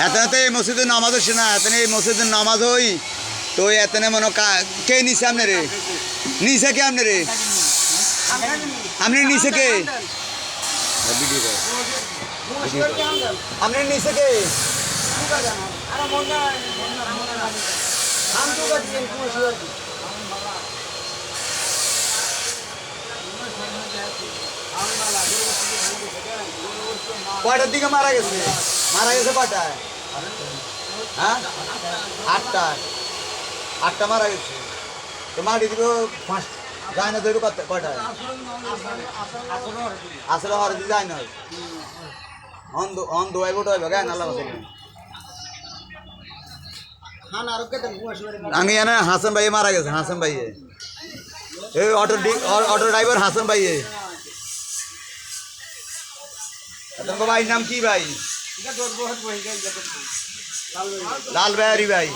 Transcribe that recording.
এতনে তো এই মসজিদের নামাজ হচ্ছে না, এতনে এই মসজিদের নামাজ হই তো এতনে মনে কে নিছে আপনি রে? নিছে কে আপনি রে? আপনি নিছে কে? আপনি নিছে কে? কয়টার দিকে মারা গেছে? মারা গেছে কয়টায়? হ্যাঁ, 8টা মারা গেছে। তো মাটি দিব যায় না ধরো কয়টায়? আসলে হরে দিয়ে যায় না, অন দোয়াই বোট হইবে গায়ে নালা বাসে। আমি জানা হাসান ভাই মারা গেছে, হাসান ভাই এই অটো ড্রাইভার হাসান ভাই। তোমার ভাইয়ের নাম কি ভাই? লাল ভাই ভাই।